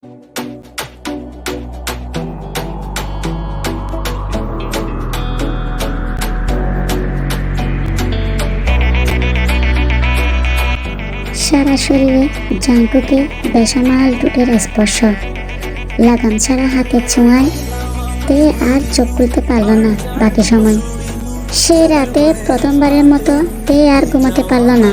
সারা শরীরে জাঙ্কুকে বেসামাল টুটের স্পর্শ, লাগাম ছাড়া হাতের ছোঁয়ায় তে আর চোখ খুলতে পারল না। বাকি সময় সে রাতে প্রথমবারের মতো তে আর ঘুমাতে পারল না।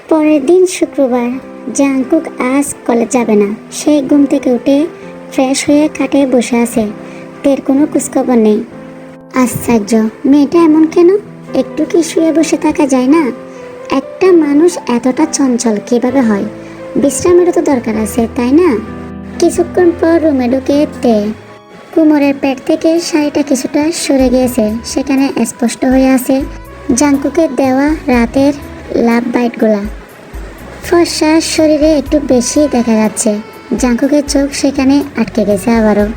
পরের দিন শুক্রবার। জাঙ্কুক আজ কলেজ যাবে না। সে ঘুম থেকে উঠে ফ্রেশ হয়ে খাটে বসে আছে। তের কোনো খোঁজখবর নেই। আশ্চর্য, মেয়েটা এমন কেন? একটু কি শুয়ে বসে থাকা যায় না? একটা মানুষ এতটা চঞ্চল কিভাবে হয়? বিশ্রামেরও তো দরকার আছে, তাই না? কিছুক্ষণ পর রুমে ঢুকে তে কোমরের পেট থেকে শাড়িটা কিছুটা সরে গিয়েছে। সেখানে স্পষ্ট হয়ে আছে জাঙ্কুকের দেওয়া রাতের লাভ বাইটগুলা। ফর্সা শরীরে একটু বেশি দেখা যাচ্ছে। জাঙ্কুকের চোখ সেখানে আটকে গেছে আবারও।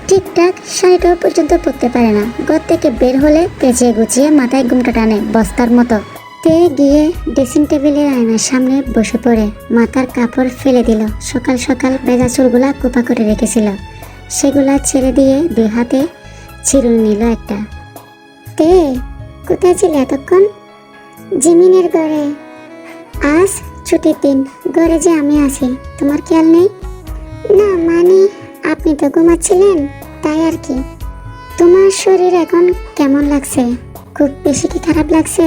ঠিকঠাক শাড়িটাও পর্যন্ত পরতে পারে না। ঘর থেকে বের হলে পেঁচিয়ে গুছিয়ে মাথায় ঘুমটা টানে বস্তার মতো। তে গিয়ে ড্রেসিং টেবিলের আয়নার সামনে বসে পড়ে মাথার কাপড় ফেলে দিল। সকাল সকাল ভেজা চুলগুলা কোপা করে রেখেছিল, সেগুলা ছেড়ে দিয়ে দুই হাতে চিরুনি নিল একটা। তে, কোথায় ছিল এতক্ষণ? জিমিনের ঘরে। আজ ছুটির দিন, ঘরে যে আমি আছি, তোমার খেয়াল নেই? না মানে আপনি তো ঘুমাচ্ছিলেন, তাই আর কি। তোমার শরীর এখন কেমন লাগছে? খুব বেশি কি খারাপ লাগছে?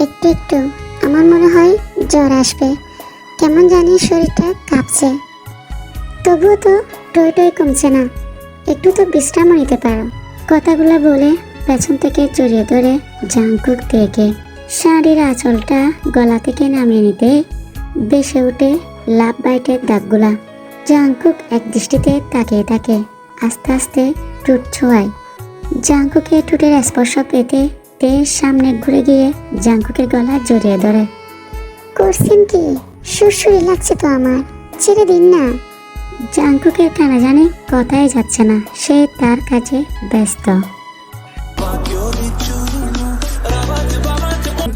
একটু একটু। আমার মনে হয় জ্বর আসবে। কেমন জানি শরীরটা কাঁপছে। তবুও তো টই টই কমছে না। একটু তো বিশ্রাম নিতে পারো। কথাগুলো বলে পেছন থেকে জড়িয়ে ধরে জাঙ্কুক থেকে শাড়ির আঁচলটা গলা থেকে নামিয়ে নিতে বেসে উঠে লাভ বাইটের দাগগুলা। জাঙ্কুক এক দৃষ্টিতে তাকিয়ে থাকে। আস্তে আস্তে টুট ছোঁয়ায়। জাঙ্কুকের টুটের স্পর্শ পেতে তে সামনে ঘুরে গিয়ে জাঙ্কুকের গলা জড়িয়ে ধরে। করছেন কি? সুরসুরি লাগছে তো আমার, ছেড়ে দিন না। জাঙ্কুকের কেন জানে কথাই যাচ্ছে না। সে তার কাছে ব্যস্ত।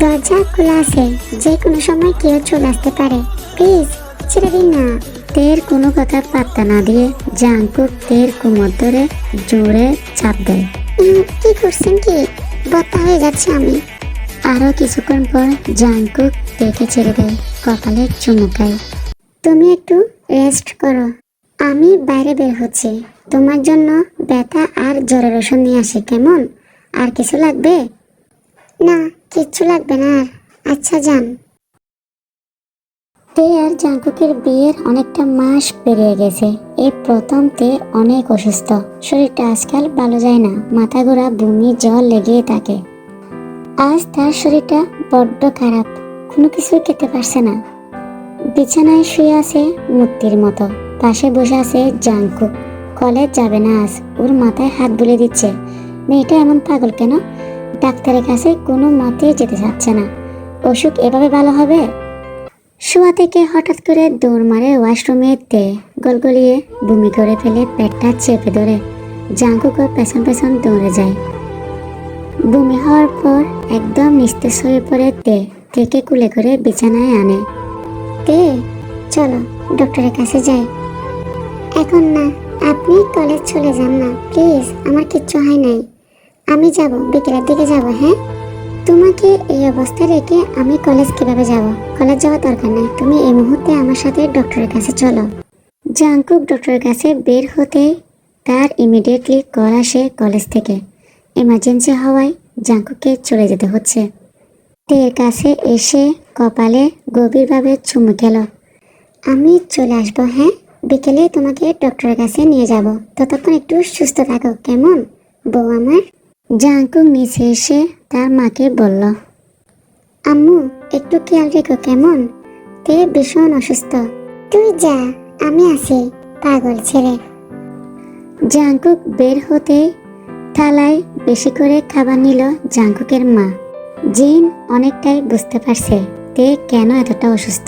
দরজা খোলা আছে, যে কোনো সময় কেউ চলে আসতে পারে। প্লিজ ছেড়ে দিন না। তের কোনো কথা পাত্তা না দিয়ে জাঙ্কুক তের কোমর ধরে জোরে চাপ দেয়। কি করছেন কি? বত্তা হয়ে যাচ্ছে আমি। আরো কিছুক্ষণ পর জাঙ্কুক তেকে ছেড়ে দেয়, কপালে চুমুকায়। তুমি একটু রেস্ট করো, আমি বাইরে বের হচ্ছি। তোমার জন্য ব্যথা আর জ্বরের ওষুধ নিয়ে আসি, কেমন? আর কিছু লাগবে? না, কিচ্ছু লাগবে না আর। আচ্ছা যান। তে আর জাঙ্কুকের বিয়ের অনেকটা মাস পেরিয়ে গেছে। এই প্রথম তে অনেক অসুস্থ। শরীরটা আজকাল ভালো যায় না। মাথা ঘোরা, বমি, জ্বর লেগেই থাকে। আজ তার শরীরটা বড্ড খারাপ। কোনো কিছু খেতে পারছে না। বিছানায় শুয়ে আছে মূর্তির মতো। পাশে বসে আছে জাঙ্কুক। কলেজ যাবে না আজ। ওর মাথায় হাত বুলিয়ে দিচ্ছে। মেয়েটা এমন পাগল কেন? ডাক্তারের কাছে কোনো মতে যেতে চাচ্ছে না। অসুখ এভাবে ভালো হবে? শোয়া থেকে হঠাৎ করে দৌড় মারে ওয়াশরুমে তে। গলগলিয়ে বমি করে ফেলে পেটটা চেপে ধরে জাঙ্কুকও পেছন পেছন দৌড়ে যায়। বমি হওয়ার পর একদম নিস্তেজ হয়ে পড়ে তে। থেকে কুলে করে বিছানায় আনে। তে, চলো ডক্টরের কাছে যাই। এখন না, আপনি কলেজ চলে যান না প্লিজ। আমার কিচ্ছু হয় নাই। আমি যাব, বিকেলের দিকে যাব। হ্যাঁ, তোমাকে এই অবস্থায় রেখে আমি কলেজ কিভাবে যাব? কলেজ যাওয়ার দরকার নেই। তুমি এই মুহূর্তে আমার সাথে ডক্টরের কাছে চলো। জাঙ্কুক ডক্টরের কাছে বের হতে তার ইমিডিয়েটলি কল আসে কলেজ থেকে। এমার্জেন্সি হওয়ায় জাঙ্কুককে চলে যেতে হচ্ছে। তের কাছে এসে কপালে গভীরভাবে চুমু খেল। আমি চলে আসবো। হ্যাঁ, বিকেলে তোমাকে ডক্টরের কাছে নিয়ে যাব। ততক্ষণ একটু সুস্থ থাকো, কেমন বউ আমার? জাঙ্কুক নিচে এসে তার মাকে বলল, আম্মু একটু খেয়াল রেখো, কেমন? তে ভীষণ অসুস্থ। তুই যা, আমি আছি, পাগল ছেলে। জাঙ্কুক বের হতে থালায় বেশি করে খাবার নিল জাঙ্কুকের মা। জিন অনেকটাই বুঝতে পারছে তে কেন এতটা অসুস্থ।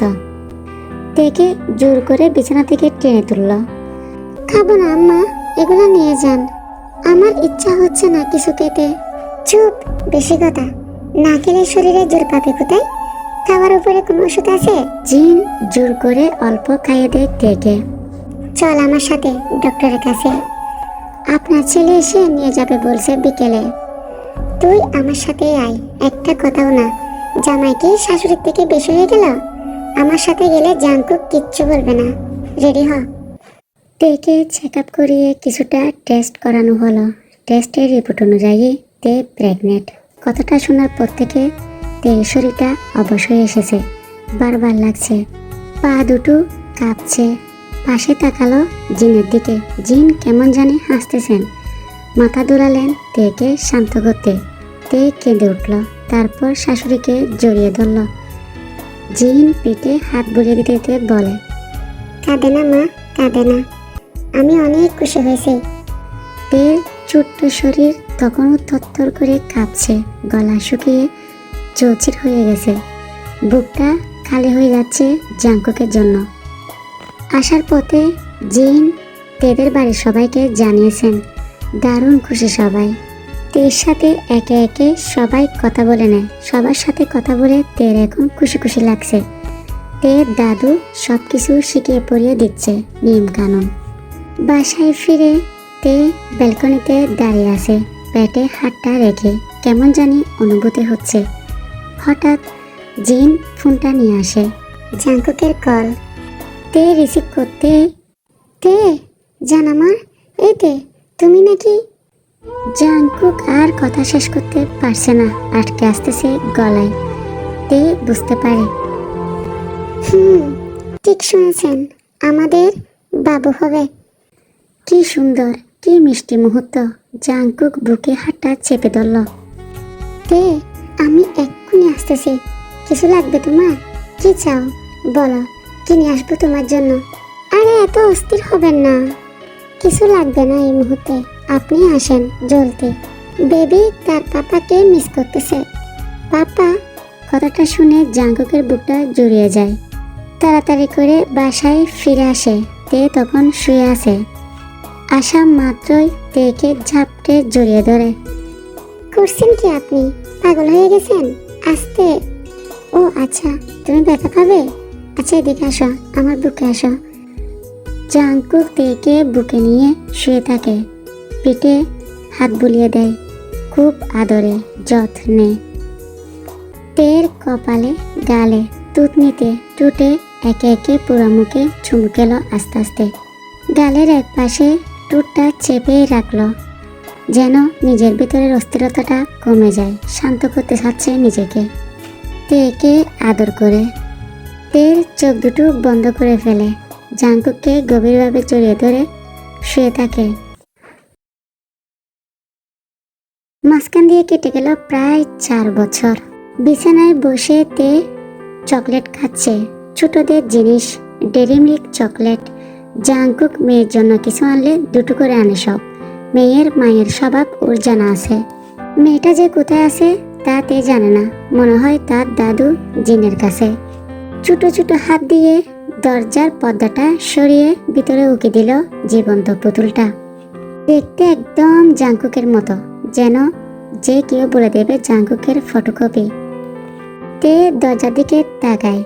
তেকে জোর করে বিছানা থেকে টেনে তুলল। খাবো না আম্মা, এগুলো নিয়ে যান, আমার ইচ্ছা হচ্ছে না কিছু খেতে। চুপ, বেশি কথা, না খেলে শরীরে জোর পাবে কোথায়? খাওয়ার উপরে কোনো ওষুধ আছে? জিন জোর করে অল্প খাইয়ে দেয় তেকে। চল আমার সাথে ডক্টরের কাছে, আপনার ছেলে এসে নিয়ে যাবে বলছে বিকেলে। তুই আমার সাথে আয়, একটা কথাও না। জামাই কি শাশুড়ির থেকে বেশি হয়ে গেল? আমার সাথে গেলে জাঙ্কুক কিচ্ছু বলবে না। রেডি হ। তেকে চেক আপ করিয়ে কিছুটা টেস্ট করানো হলো। টেস্টের রিপোর্ট অনুযায়ী তে প্রেগনেন্ট। কথাটা শোনার পর থেকে তের শরীরটা অবশ হয়ে এসেছে, বারবার লাগছে, পা দুটো কাঁপছে। পাশে তাকালো জিনের দিকে। জিন কেমন জানি হাসতেছেন। মাথা দোলালেন তেকে শান্ত করতে। তে কেঁদে উঠল, তারপর শাশুড়িকে জড়িয়ে ধরল। জিন পিঠে হাত বুলিয়ে দিতে দিতে বলে, কাঁদে না মা, কাঁদে না, আমি অনেক খুশি হয়েছি। তের ছোট্ট শরীর তখনও থরথর করে কাঁপছে, গলা শুকিয়ে চৌচির হয়ে গেছে, বুকটা খালি হয়ে যাচ্ছে জাঙ্কুকের জন্য। আসার পথে জিন তেদের বাড়ির সবাইকে জানিয়েছেন। দারুণ খুশি সবাই। তের সাথে একে একে সবাই কথা বলে নেয়। সবার সাথে কথা বলে তের এখন খুশি খুশি লাগছে। তের দাদু সব কিছু শিখিয়ে পড়িয়ে দিচ্ছে, নিয়ম কানুন। বাসায় ফিরে তে ব্যালকনিতে দাঁড়িয়ে আছে, পেটে হাতটা রেখে কেমন জানি অনুভূতি হচ্ছে। হঠাৎ জিন ফোনটা নিয়ে আসে, জাঙ্কুকের কল। তে রিসিভ করতে, তে জান আমার, এই তে তুমি নাকি? জাঙ্কুক আর কথা শেষ করতে পারছে না, আটকে আসতেছে গলায়। তে বুঝতে পারে, ঠিক শুনেছেন, আমাদের বাবু হবে। কি সুন্দর, কি মিষ্টি মুহূর্ত। জাঙ্কুক বুকে হাতটা চেপে ধরল। তে আমি এক্ষুনি আসতেছি। কিছু লাগবে তোমার? কি চাও বলো, কি নিয়ে আসবো তোমার জন্য? আরে এত অস্থির হবেন না, কিছু লাগবে না এই মুহূর্তে, আপনি আসেন জলদি। বেবি তার পাপাকে মিস করতেছে। পাপা? কথাটা শুনে জাঙ্কুকের বুকটা জড়িয়ে যায়। তাড়াতাড়ি করে বাসায় ফিরে আসে। তে তখন শুয়ে আছে। আসা মাত্রই তেকে ঝাপটে জড়িয়ে ধরে। করছেন কি আপনি? পাগল হয়ে গেছেন? আস্তে। ও আচ্ছা, তুমি ব্যথা পাবে? আচ্ছা এদিকে আসো, আমার বুকে আসো। জাঙ্কুক তেকে বুকে নিয়ে শুয়ে থাকে, পিঠে হাত বুলিয়ে দেয়, খুব আদরে যত্নে। তের কপালে, গালে, থুতনিতে, টুটে একে একে পুরো মুখে চুমু খেলো আস্তে আস্তে। গালের এক পাশে টুটটা চেপে রাখলো, যেন নিজের ভিতরের অস্থিরতাটা কমে যায়। শান্ত করতে চাচ্ছে নিজেকে। তেকে আদর করে তের চোখ দুটো বন্ধ করে ফেলে, জাঙ্কুককে গভীরভাবে জড়িয়ে ধরে শুয়ে থাকে। মাঝখান দিয়ে কেটে গেল প্রায় 4 বছর। বিছানায় বসে তে চকলেট খাচ্ছে, ছোটদের জিনিস, ডেরি মিল্ক চকলেট। জাঙ্কুক মেয়ের জন্য কিছু আনলে দুটো করে আনে সব। মেয়ের মায়ের স্বভাব ওর জানা আছে। মেয়েটা যে কোথায় আছে তা তে জানে না, মনে হয় তার দাদু জিনের কাছে। ছোট ছোট হাত দিয়ে দরজার পর্দাটা সরিয়ে ভিতরে উকি দিল জীবন্ত পুতুলটা। দেখতে একদম জাঙ্কুকের মতো, যেন যে কেউ বলে দেবে জাঙ্কুকের ফটোকপি। তে দরজার দিকে তাকায়,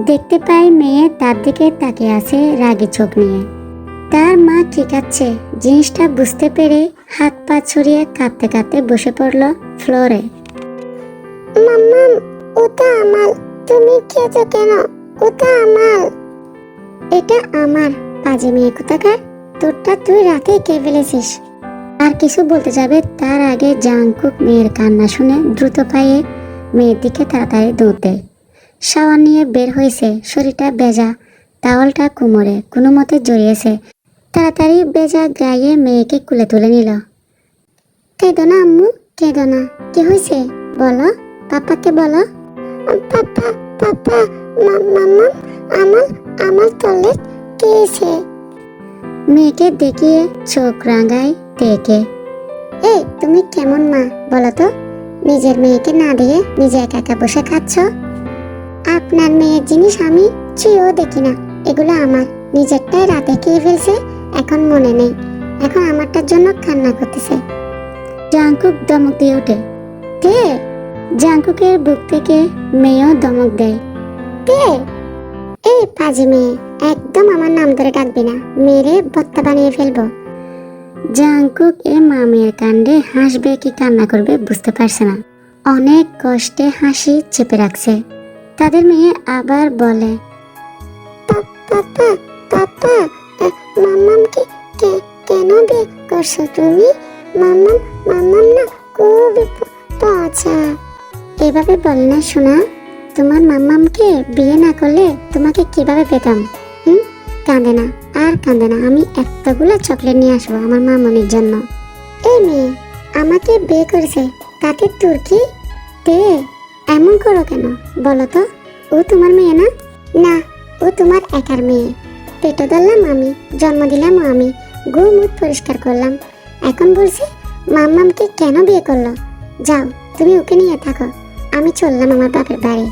দেখতে পায় মেয়ে তার দিকে তাকিয়ে আছে রাগী চোখ নিয়ে। তার মা ঠিক আছে, জিনিসটা বুঝতে পেরে হাত পা ছড়িয়ে কাঁদতে কাঁদতে বসে পড়ল ফ্লোরে। মাম্মাম, ওটা আমার, তুমি খেয়েছো কেন? ওটা আমার। এটা আমার, পাজি মেয়ে কোথাকার, তোরটা তুই রাতেই খেয়ে ফেলেছিস। আর কিছু বলতে যাবে তার আগে জাঙ্কুক মেয়ের কান্না শুনে দ্রুত পায়ে মেয়ের দিকে তাড়াতাড়ি দৌড় দেয়। শাওয়ার নিয়ে বের হয়েছে, শরীরটা ভেজা, টাওয়ালটা কোমরে কোনো মতে জড়িয়েছে। তাড়াতাড়ি ভেজা গায়ে মেয়েকে কুলে তুলে নিল। কেঁদো না আম্মু, কেঁদো না, কি হয়েছে বলো, পাপাকে বলো। পাপা, পাপা, মাম্মা, আমার আমার তলে কেছে। মেয়েকে দেখিয়ে চোখ রাঙায় তেকে। এই তুমি কেমন মা বলো তো, নিজের মেয়েকে না দিয়ে নিজে একা একা বসে খাচ্ছ। আপনার মেয়ের জিনিস আমি ছুঁয়েও দেখি না, এগুলো আমার। নিজেরটাই রাতে খেয়ে ফেলছে, এখন মনে নেই, এখন আমারটার জন্য কান্না করতেছে। জাংকুক ধমক দিয়ে ওঠে, কে? জাংকুকের বুক থেকে মেয়েও ধমক দেয়, কে? এই পাজি মেয়ে, একদম আমার নাম ধরে ডাকবি না, মেরে বত্তা বানিয়ে ফেলবো। জাংকুক এ মামের কাণ্ডে হাসবে কি কান্না করবে বুঝতে পারছে না। অনেক কষ্টে হাসি চেপে রাখছে। তাদের মেয়ে আবার বলে, পাপা পাপা, মাম্মামকে কেন বিয়ে করছো তুমি? মাম্মাম না খুবই পচা। এভাবে বল না শোনা, তোমার মাম্মামকে বিয়ে না করলে তোমাকে কিভাবে পেতাম? কাঁদে না, আর কাঁদে না, আমি এতগুলো চকলেট নিয়ে আসবো আমার মামনির জন্য। এই মেয়ে আমাকে বিয়ে করেছে, তাতে তোর কি? তে এমন করো কেন বলো তো? ও তোমার মেয়ে না? না, ও তোমার একার মেয়ে। পেটে ধরলাম আমি, জন্ম দিলাম আমি, গু মুখ পরিষ্কার করলাম, এখন বলছে মাম্মামকে কেন বিয়ে করলো? যাও তুমি ওকে নিয়ে থাকো, আমি চললাম আমার বাপের বাড়ি।